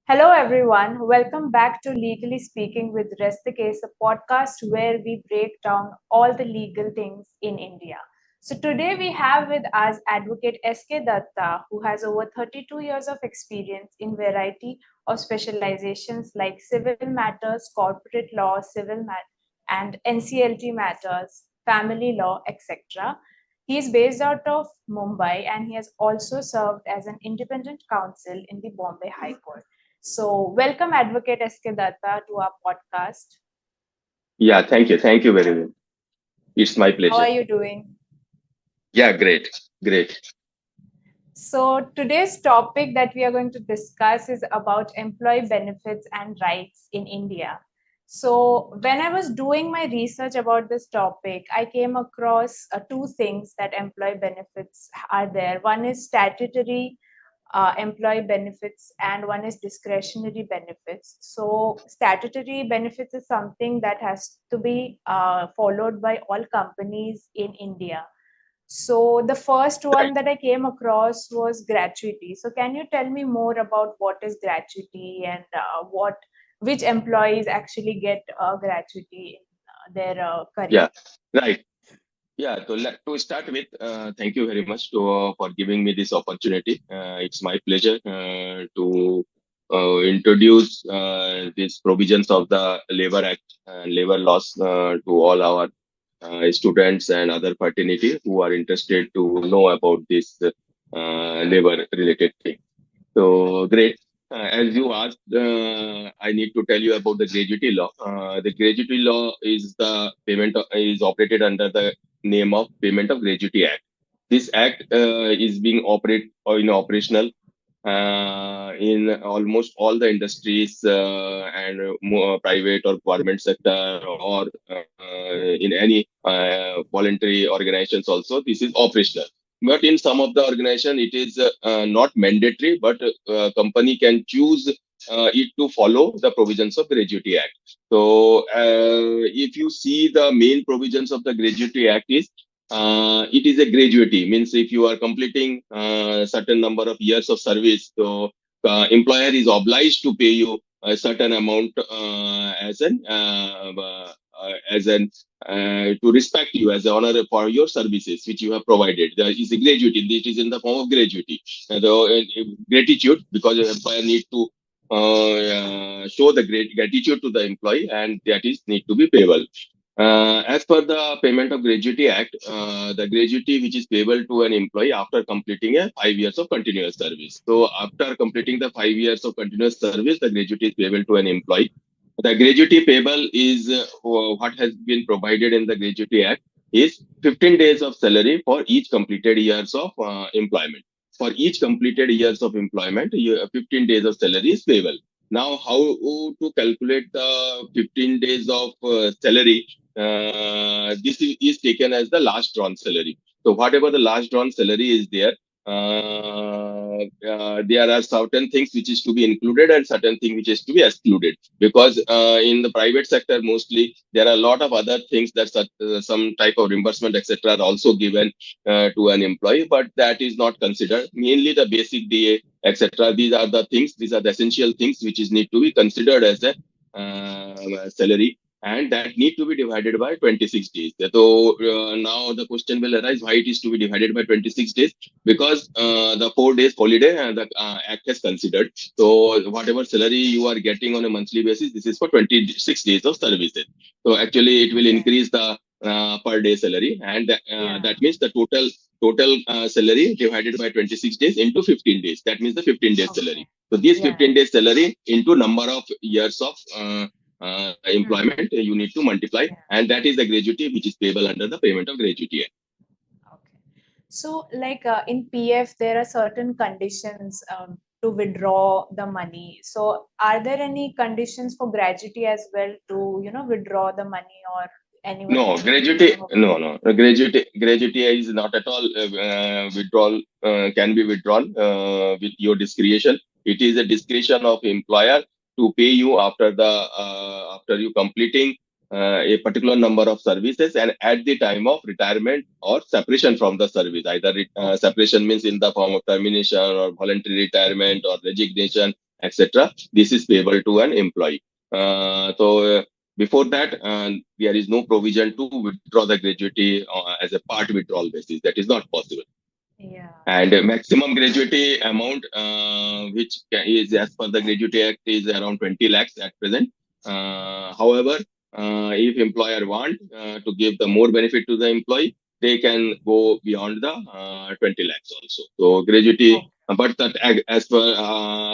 Hello, everyone. Welcome back to Legally Speaking with Rest the Case, a podcast where we break down all the legal things in India. So, today we have with us Advocate S.K. Dutta, who has over 32 years of experience in variety of specializations like civil matters, corporate law, and NCLT matters, family law, etc. He is based out of Mumbai and he has also served as an independent counsel in the Bombay High Court. So, welcome, Advocate S.K. Datta, to our podcast. Yeah, thank you. Thank you very much. It's my How are pleasure. you doing? Yeah, great. Great. So, today's topic that we are going to discuss is about employee benefits and rights in India. So, when I was doing my research about this topic, I came across two things that employee benefits are there. One is statutory employee benefits and one is discretionary benefits. So statutory benefits is something that has to be followed by all companies in India. So the first one Right. that I came across was gratuity. So can you tell me more about what is gratuity and what which employees actually get gratuity in their career? Yeah, right. Yeah, to start with, thank you very much for giving me this opportunity. It's my pleasure to introduce these provisions of the Labor Act and labor laws to all our students and other fraternity who are interested to know about this labor related thing. So great. As you asked, I need to tell you about the gratuity law. The gratuity law is the is operated under the name of Payment of Gratuity Act. This act is being operational in almost all the industries and more private or government sector or in any voluntary organizations also. This is operational, but in some of the organization it is not mandatory, but company can choose it to follow the provisions of gratuity act. So if you see, the main provisions of the gratuity act is it is a gratuity, means if you are completing certain number of years of service, so employer is obliged to pay you a certain amount as an to respect you as an honor for your services which you have provided. There is a gratuity. It is in the form of gratuity. Gratitude, because the employer need to show the great gratitude to the employee, and that is need to be payable. As per the Payment of Gratuity Act, the gratuity which is payable to an employee after completing a 5 years of continuous service. So, after completing the 5 years of continuous service, the gratuity is payable to an employee. The gratuity payable is what has been provided in the Gratuity Act is 15 days of salary for each completed years of employment. For each completed years of employment, 15 days of salary is payable. Now, how to calculate the 15 days of salary? This is taken as the last drawn salary. So, whatever the last drawn salary is there, there are certain things which is to be included and certain thing which is to be excluded, because in the private sector mostly there are a lot of other things that some type of reimbursement etc are also given to an employee, but that is not considered. Mainly the basic da etc, these are the things, these are the essential things which is need to be considered as a salary, and that need to be divided by 26 days. So now the question will arise, why it is to be divided by 26 days? Because the 4 days holiday the act has considered. So whatever salary you are getting on a monthly basis, this is for 26 days of services. So actually it will Okay. increase the per day salary, and Yeah. that means the total salary divided by 26 days into 15 days. That means the 15 days salary. Okay. So this Yeah. 15 days salary into number of years of Hmm. employment you need to multiply, Yeah. and that is the gratuity which is payable under the Payment of Gratuity Act. Okay. So, like in PF, there are certain conditions to withdraw the money. So, are there any conditions for gratuity as well to, withdraw the money or anyone No, can gratuity, withdraw? no. Gratuity is not at all withdrawal, can be withdrawn with your discretion. It is a discretion of employer to pay you after you completing a particular number of services and at the time of retirement or separation from the service. Either separation means in the form of termination or voluntary retirement or resignation etc. This is payable to an employee. Before that, there is no provision to withdraw the gratuity as a part withdrawal basis. That is not possible. Yeah. And maximum gratuity amount, which is as per the Gratuity Act, is around 20 lakhs at present. However, if employer want to give the more benefit to the employee, they can go beyond the 20 lakhs also. So gratuity, Okay. but that as per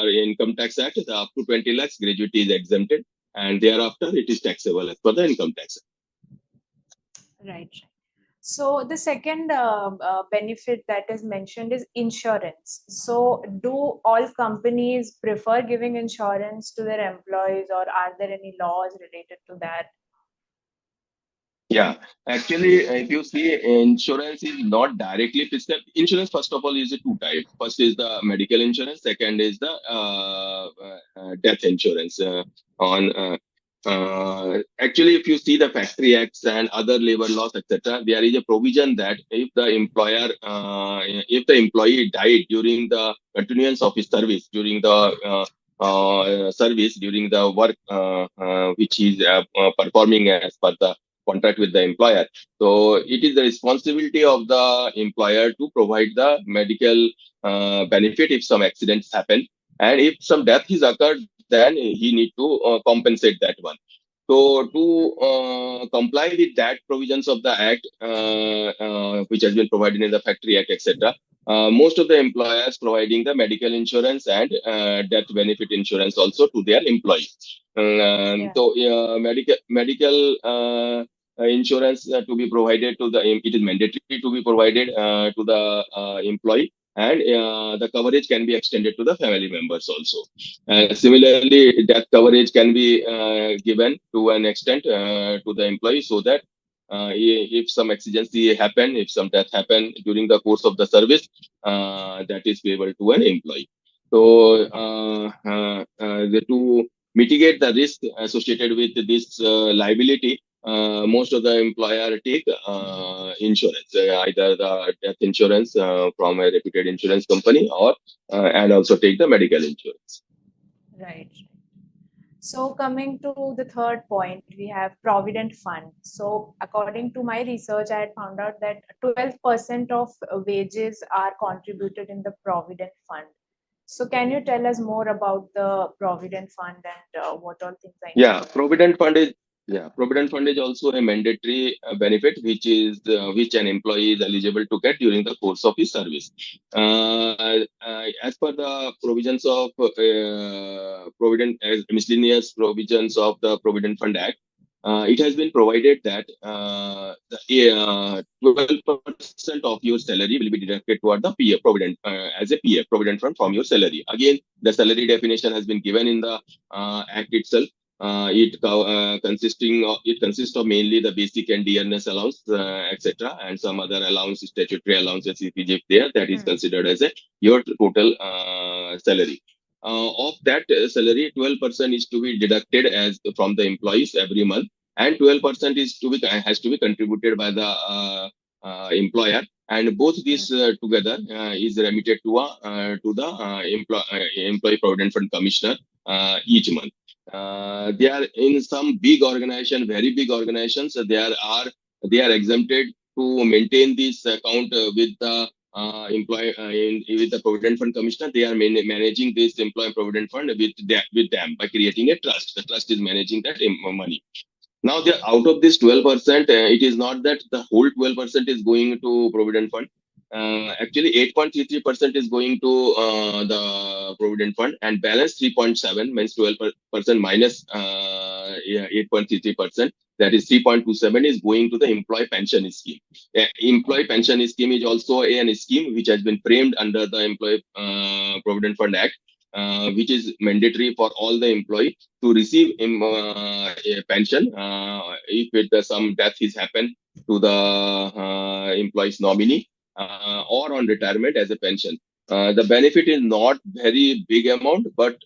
Income Tax Act, the up to 20 lakhs gratuity is exempted, and thereafter it is taxable as per the Income Tax Act. Right. So the second benefit that is mentioned is insurance. So do all companies prefer giving insurance to their employees, or are there any laws related to that? Yeah, actually, if you see, insurance is not directly prescribed. Insurance, first of all, is a two type. First is the medical insurance. Second is the death insurance. Actually, if you see the Factory Acts and other labor laws, etc., there is a provision that if the employee died during the continuance of his service, during the service, during the work which he is performing as per the contract with the employer. So it is the responsibility of the employer to provide the medical benefit if some accidents happen, and if some death is occurred, then he need to compensate that one. So to comply with that provisions of the act, which has been provided in the Factory Act, etc., most of the employers providing the medical insurance and death benefit insurance also to their employees. Yeah. Medical insurance to be provided to the it is mandatory to be provided to the employee, and the coverage can be extended to the family members also. Similarly, death coverage can be given to an extent to the employee, so that if some exigency happen, if some death happen during the course of the service, that is payable to an employee. So, Yeah. to mitigate the risk associated with this liability, most of the employer take insurance, either the death insurance from a reputed insurance company, or and also take the medical insurance. Right. So coming to the third point, we have Provident Fund. So according to my research, I had found out that 12% of wages are contributed in the Provident Fund. So can you tell us more about the Provident Fund and what all things are Yeah, included there? Provident Fund is also a mandatory benefit, which an employee is eligible to get during the course of his service. As per the provisions of Provident, as miscellaneous provisions of the Provident Fund Act, it has been provided that 12% of your salary will be deducted toward the PF Provident as a PF Provident Fund from your salary. Again, the salary definition has been given in the Act itself. It consists of mainly the basic and dearness allowance, etc., and some other allowance, statutory allowances, if there, that is Hmm. considered as a your total salary. Of that salary, 12% is to be deducted as from the employees every month, and 12% is to be has to be contributed by the employer, and both Hmm. these together is remitted to the employee provident fund commissioner each month. They are in some big organization, very big organizations. They are exempted to maintain this account with the with the provident fund commissioner. They are managing this employee provident fund with them by creating a trust. The trust is managing that money. Now, out of this 12%, it is not that the whole 12% is going to Provident Fund. Actually, 8.33% is going to the Provident Fund, and balance 3.7 means 12% minus 8.33%. That is 3.27 is going to the employee pension scheme. Employee Okay. pension scheme is also a scheme which has been framed under the Employee Provident Fund Act, which is mandatory for all the employees to receive a pension if some death is happened to the employee's nominee, or on retirement as a pension. The benefit is not very big amount, but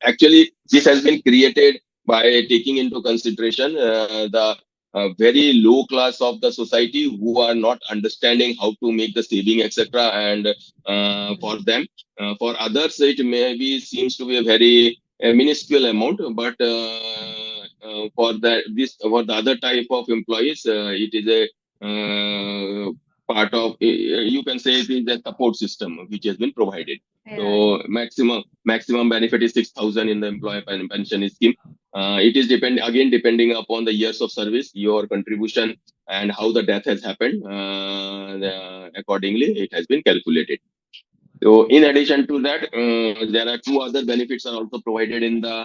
actually this has been created by taking into consideration the very low class of the society who are not understanding how to make the saving, etc. And for them, for others, it maybe seems to be a very minuscule amount, but for the other type of employees, it is a part of, you can say it is a support system which has been provided. Yeah. So maximum benefit is 6,000 in the employee pension scheme. It is depending upon the years of service, your contribution, and how the death has happened. Accordingly, it has been calculated. So, in addition to that, there are two other benefits are also provided in the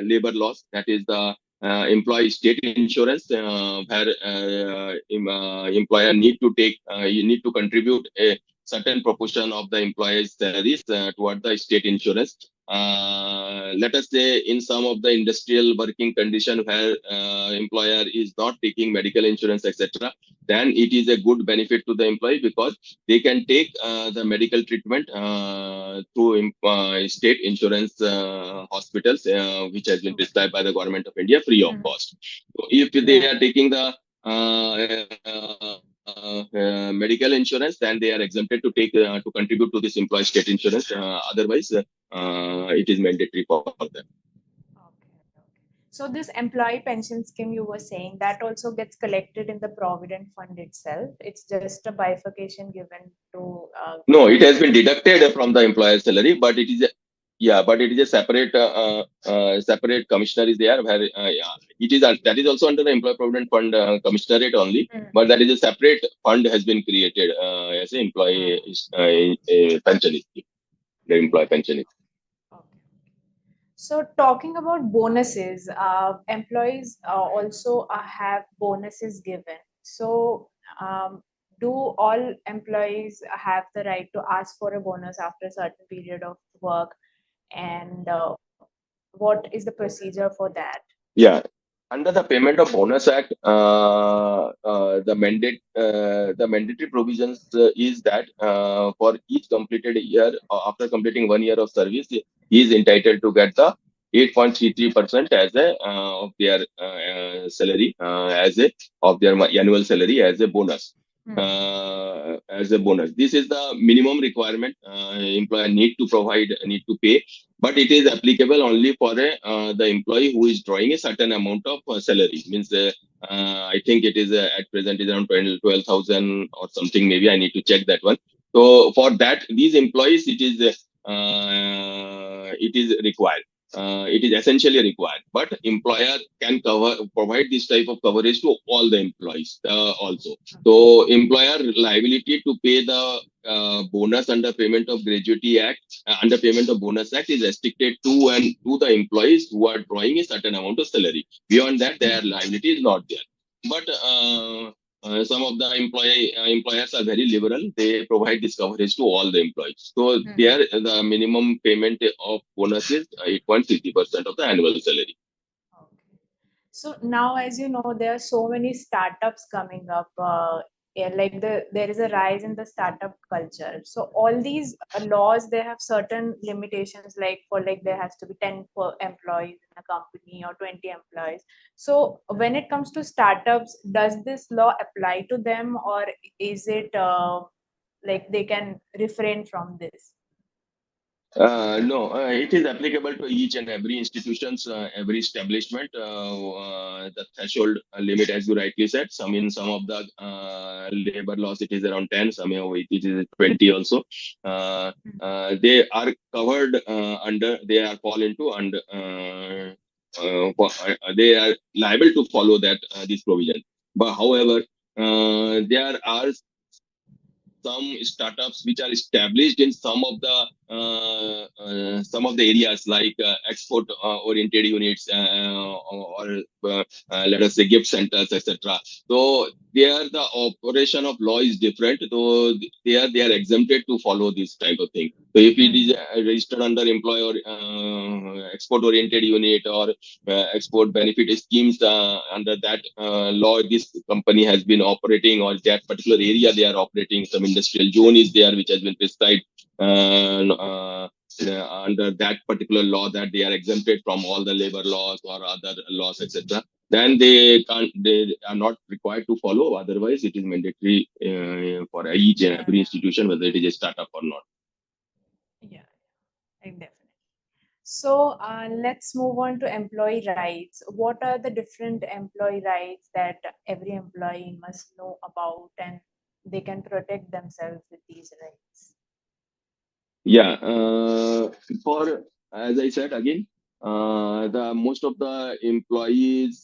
labor laws. That is the employee state insurance, where employer need to take, you need to contribute a certain proportion of the employee's salaries toward the state insurance. Let us say in some of the industrial working condition where employer is not taking medical insurance, etc., then it is a good benefit to the employee because they can take the medical treatment through state insurance hospitals, which has been prescribed by the government of India free of Mhm. cost. So if they Yeah. are taking the medical insurance, then they are exempted to take to contribute to this employee state insurance. Otherwise, it is mandatory for them. Okay. So this employee pension scheme you were saying that also gets collected in the provident fund itself. It's just a bifurcation given to No, it has been employees. deducted from the employer's salary, but it is a, yeah, but it is a separate commissioner is there where yeah, it is that is also under the employee provident fund commissionerate only, Mm. but that is a separate fund has been created as an employee pension scheme, the employee pension. Okay. So talking about bonuses, employees also have bonuses given. So do all employees have the right to ask for a bonus after a certain period of work? And what is the procedure for that? Yeah, under the Payment of Bonus Act, the mandatory provisions is that for each completed year, after completing 1 year of service, he is entitled to get the 8.33% as a of their salary, as a of their annual salary as a bonus. Hmm. As a bonus, this is the minimum requirement employer need to pay, but it is applicable only for the employee who is drawing a certain amount of salary. Means I think it is at present is around 12,000 or something. Maybe I need to check that one. So for that, these employees, it is required. It is essentially required, but employer can provide this type of coverage to all the employees also. So employer liability to pay the bonus under Payment of Gratuity Act, under Payment of Bonus Act, is restricted to the employees who are drawing a certain amount of salary. Beyond that, their liability is not there. But some of the employers are very liberal. They provide this coverage to all the employees. So Hmm. there, the minimum payment of bonus is 8.60% of the annual salary. Okay. So now, as you know, there are so many startups coming up. Yeah, like there is a rise in the startup culture. So all these laws, they have certain limitations. Like for like there has to be 10 per employees in a company or 20 employees. So when it comes to startups, does this law apply to them, or is it like they can refrain from this? No, it is applicable to each and every institutions, every establishment. The threshold limit, as you rightly said, some of the labor laws it is around 10, some of it is 20 also. They are covered they are fall into under they are liable to follow that this provision. But however, there are some startups which are established in some of the areas like export oriented units, or let us say gift centers, etc. So there the operation of law is different, so they are exempted to follow this type of thing. So if it is registered under employer export oriented unit or export benefit schemes, under that law, this company has been operating, or that particular area they are operating, some industrial zone is there which has been prescribed under that particular law, that they are exempted from all the labor laws or other laws, etc. then they are not required to follow. Otherwise, it is mandatory for each and Yeah, every institution, whether it is a startup or not. yeah, definitely. So let's move on to employee rights. What are the different employee rights that every employee must know about and they can protect themselves with these rights? Yeah, for as I said again, the most of the employees'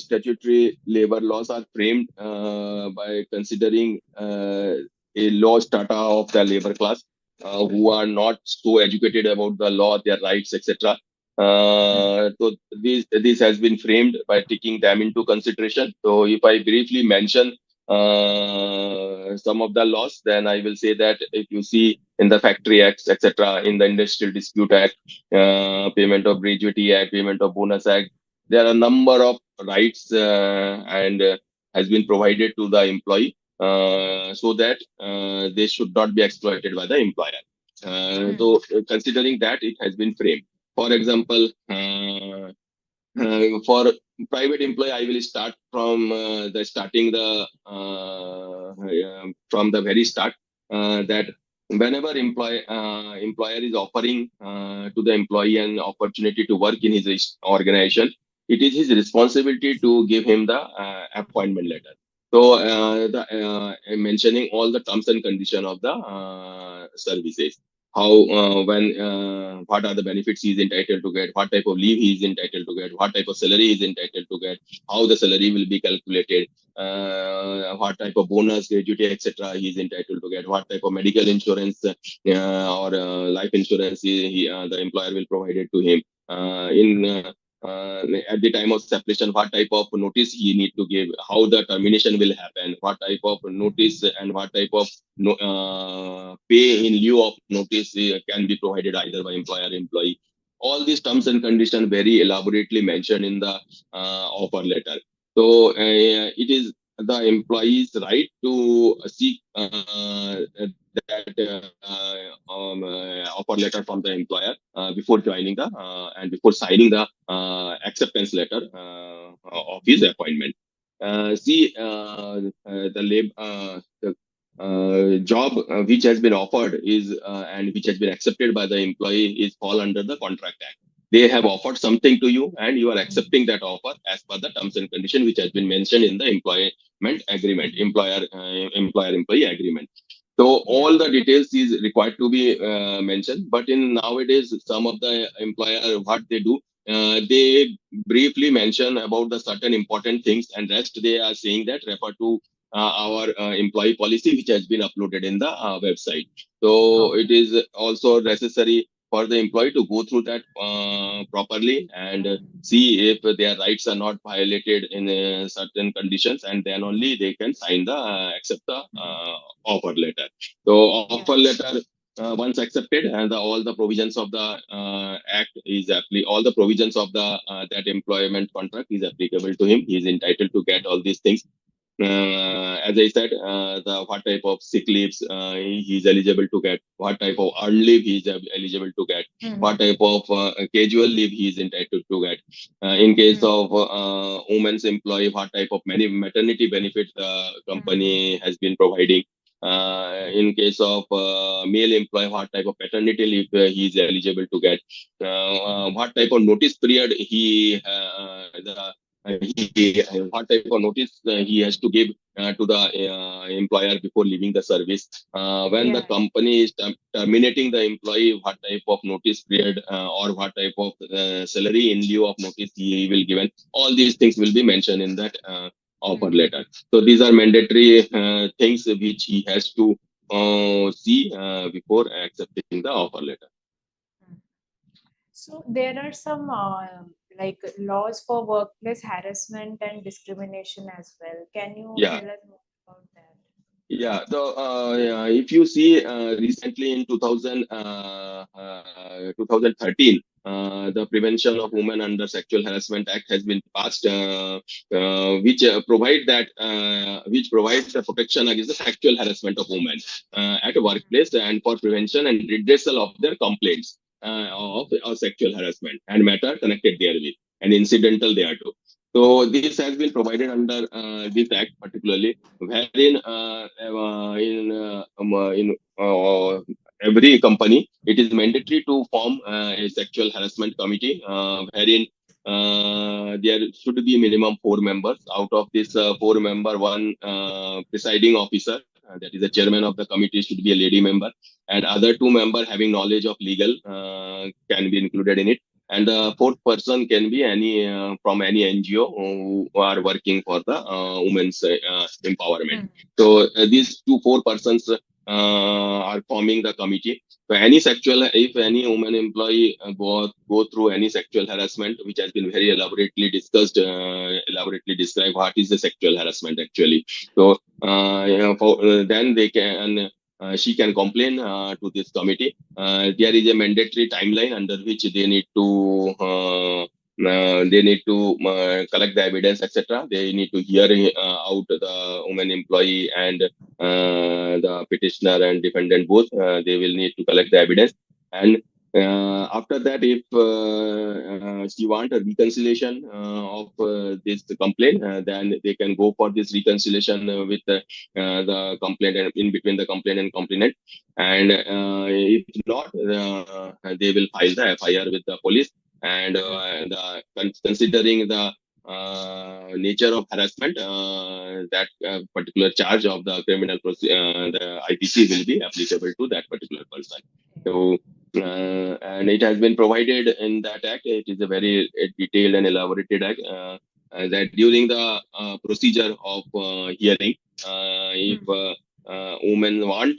statutory labor laws are framed by considering a law strata of the labor class who are not so educated about the law, their rights, etc. So this has been framed by taking them into consideration. So if I briefly mention some of the laws, then I will say that if you see in the Factory Acts, etc., in the Industrial Dispute Act, Payment of Gratuity Act, Payment of Bonus Act, there are a number of rights and has been provided to the employee so that they should not be exploited by the employer. Hmm. So, considering that, it has been framed. For example, for private employee, I will start from the starting the from the very start that whenever employer is offering to the employee an opportunity to work in his organization, it is his responsibility to give him the appointment letter. So mentioning all the terms and condition of the services, how when what are the benefits he is entitled to get, what type of leave he is entitled to get, what type of salary he is entitled to get, how the salary will be calculated, what type of bonus, gratuity, etc. he is entitled to get, what type of medical insurance or life insurance the employer will provide it to him. In At the time of separation, what type of notice he need to give, how the termination will happen, what type of notice and what type of pay in lieu of notice can be provided either by employer or employee. All these terms and conditions very elaborately mentioned in the offer letter. So it is the employee's right to seek that offer letter from the employer before joining the and before signing the acceptance letter of his appointment. See, the job which has been offered is and which has been accepted by the employee is fall under the contract act. They have offered something to you and you are accepting that offer as per the terms and condition which has been mentioned in the employment agreement, employer employee agreement. So Yeah. all the details is required to be mentioned, but in nowadays some of the employer what they do, they briefly mention about the certain important things and rest they are saying that refer to our employee policy which has been uploaded in the website. So Okay. it is also necessary for the employee to go through that properly and see if their rights are not violated in certain conditions, and then only they can sign the accept the offer letter. So Yeah. offer letter once accepted and all the provisions of the act is all the provisions of the that employment contract is applicable to him. He is entitled to get all these things. As I said, the what type of sick leaves he is eligible to get, what type of earned leave he is eligible to get, what Mm-hmm. type of casual leave he is entitled to get. In case of women's employee, what type of many maternity benefit the company has been providing. In case of male employee, what type of paternity leave he is eligible to get. What type of notice period what type of notice he has to give to the employer before leaving the service. When the Yeah. company is terminating the employee, what type of notice period or what type of salary in lieu of notice he will given. All these things will be mentioned in that offer Mm-hmm. letter. So these are mandatory things which he has to see before accepting the offer letter. So there are some like laws for workplace harassment and discrimination as well. Can you Yeah. tell us more about that? Yeah, yeah, if you see recently in 2013, the Prevention of Women Under Sexual Harassment Act has been passed, which provides the protection against the sexual harassment of women at a workplace and for prevention and redressal of their complaints of sexual harassment and matter connected therewith and incidental thereto. So this has been provided under this act particularly, wherein in every company it is mandatory to form a sexual harassment committee, wherein there should be minimum 4 members. Out of this 4 member, one presiding officer, that is the chairman of the committee, should be a lady member, and other 2 member having knowledge of legal can be included in it, and the fourth person can be any from any NGO who are working for the women's empowerment. Mm. So Yeah. these 4 persons are forming the committee. So any sexual, if any woman employee go through any sexual harassment, which has been very elaborately discussed, elaborately described what is the sexual harassment actually. So then they can. She can complain to this committee. There is a mandatory timeline under which they need to collect the evidence, etc. They need to hear out the woman employee and the petitioner and defendant both. They will need to collect the evidence, and after that, if she want a reconciliation of this complaint, then they can go for this reconciliation with the complaint and in between the complaint and complainant. And if not, they will file the FIR with the police. And Mm. considering the nature of harassment, that particular charge of the the IPC will be applicable to that particular person. So, and it has been provided in that act. It is a very detailed and elaborated act. That during the procedure of hearing, if Mm. women want,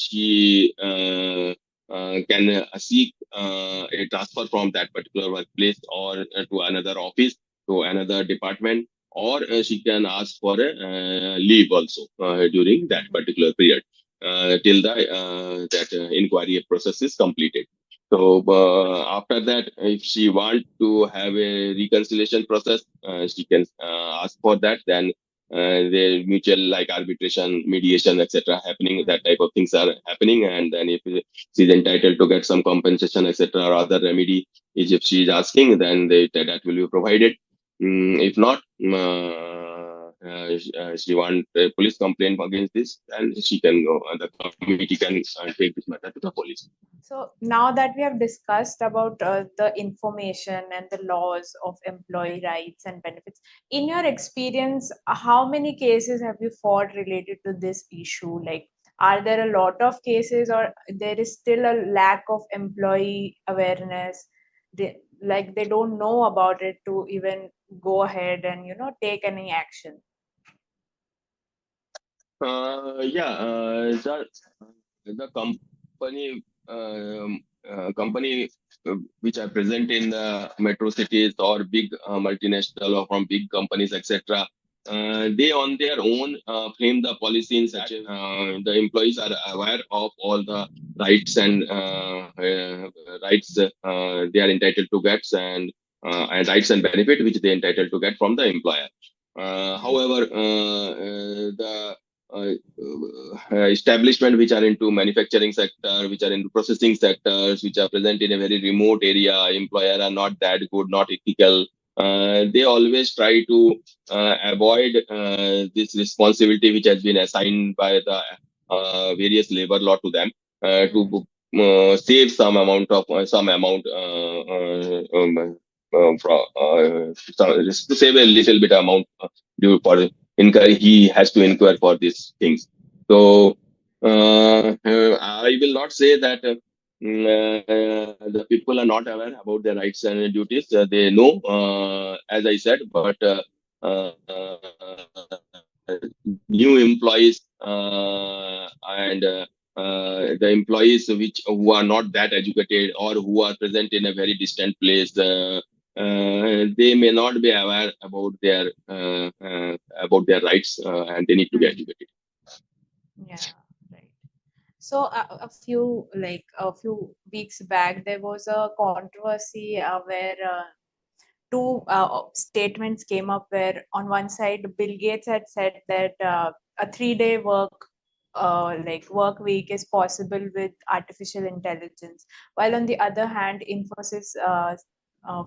she can seek a transfer from that particular workplace or to another office, to another department, or she can ask for a leave also during that Mm. particular period till the that inquiry process is completed. So after that, if she want to have a reconciliation process, she can ask for that. Then the mutual like arbitration, mediation, etc. happening. Mm. That type of things are happening, and then if she's entitled to get some compensation, etc., or other remedy, is if she is asking, then that will be provided. If not, she want a police complaint against this, and she can go. The committee can take this matter to the police. So now that we have discussed about the information and the laws of employee rights and benefits, in your experience, how many cases have you fought related to this issue? Like, are there a lot of cases, or there is still a lack of employee awareness? Like they don't know about it to even go ahead and take any action. Yeah, the company which are present in the metro cities or big multinational or from big companies, etc. They on their own frame the policy in such a the employees are aware of all the rights and rights they are entitled to get, and rights and benefit which they entitled to get from the employer. However, the uh, establishment which are into manufacturing sector, which are into processing sectors, which are present in a very remote area, employer are not that good, not ethical. They always try to avoid this responsibility which has been assigned by the various labor law to them Mm. to save some amount just to save a little bit amount due for inquire he has to inquire for these things. So I will not say that the people are not aware about their rights and duties. They know, as I said, but new employees and the employees which who are not that educated or who are present in a very distant place, they may not be aware about their rights, and they need to be Mm. educated. Yeah, right. So a few weeks back, there was a controversy where two statements came up. Where on one side, Bill Gates had said that a 3-day work week is possible with artificial intelligence, while on the other hand, Infosys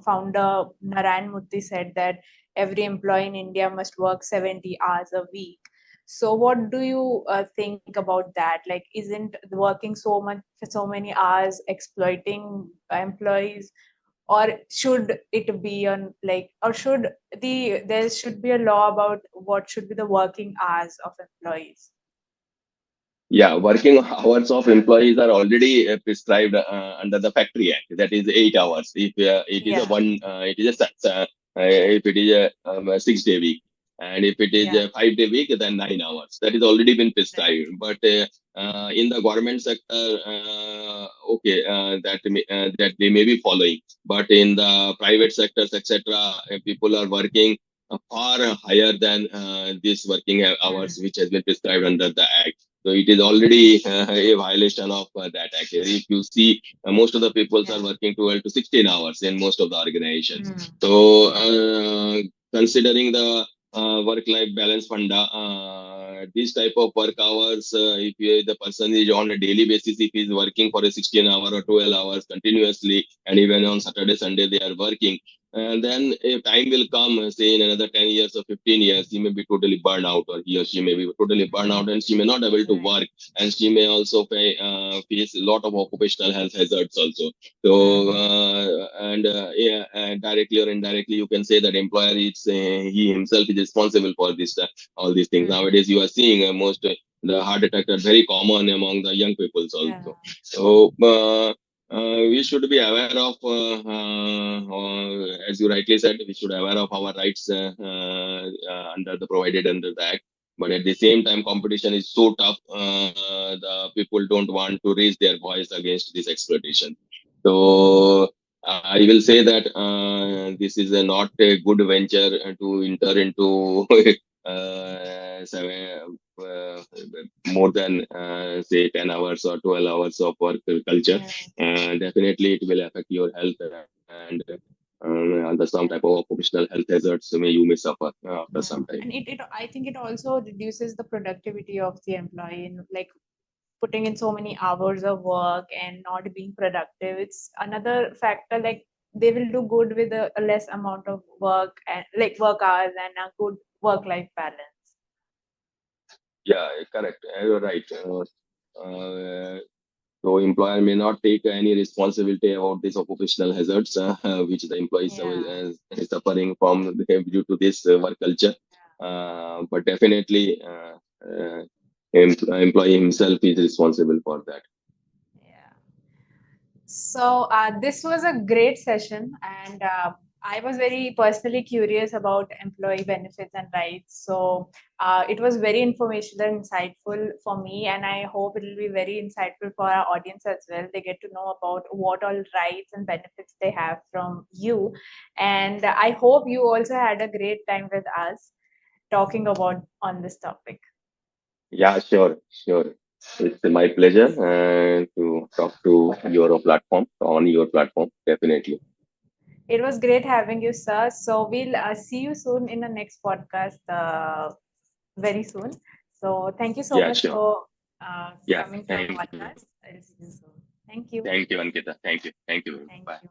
founder Narayan Murthy said that every employee in India must work 70 hours a week. So, what do you think about that? Like, isn't working so much for so many hours exploiting employees, or should it be on like, or should there should be a law about what should be the working hours of employees? Yeah, working hours of employees are already prescribed under the Factory Act. That is 8 hours. If it is a Yeah, it is if it is a 6 day week, and if it is yeah, a 5 day week, then 9 hours. That is already been right. prescribed. But in the government sector, okay, that they may be following. But in the private sectors, etc., people are working far higher than this working hours, Mm, which has been prescribed under the Act. So it is already a violation of that act. If you see, most of the people are yeah. working 12 to 16 hours in most of the organizations. Mm, So yeah. considering the work-life balance funda, this type of work hours, if the person is on a daily basis, if he's working for a 16 hour or 12 hours continuously, and even on Saturday, Sunday, they are working, and then a time will come, say in another 10 years or 15 years, he may be totally burned out, or he or she may be totally burned out, Mm, and she may not able to right. work, and she may also face a lot of occupational health hazards also. So, Mm, yeah, directly or indirectly, you can say that employer is he himself is responsible for this all these things. mm, Nowadays, you are seeing most the heart attack are very common among the young peoples yeah. also. So. We should be aware of, as you rightly said, we should aware of our rights under the provided under the act. But at the same time, competition is so tough. The people don't want to raise their voice against this exploitation. So I will say that this is not a good venture to enter into more than say 10 hours or 12 hours of work culture. Yeah. Definitely it will affect your health, and under some type Yeah. of occupational health hazards you may suffer after some Yeah. time. And it I think it also reduces the productivity of the employee in like putting in so many hours of work and not being productive. It's another factor like they will do good with a less amount of work and like work hours and a good work life balance. Yeah, correct. You're right. Uh, so employer may not take any responsibility about these occupational hazards, which the employees Yeah. is suffering from due to this work culture. But definitely, employee himself is responsible for that. Yeah. So this was a great session, and I was very personally curious about employee benefits and rights. So it was very informational and insightful for me, and I hope it will be very insightful for our audience as well. They get to know about what all rights and benefits they have from you, and I hope you also had a great time with us talking about on this topic. Yeah, sure, sure. It's my pleasure to talk to your platform on your platform. Definitely. It was great having you, sir. So we'll see you soon in the next podcast very soon. So thank you so Yeah, much sure. for Yeah, coming to our thank you. podcast. I'll see you soon. Thank you. Thank you, Ankita. Thank you. Thank you. Thank Bye. you.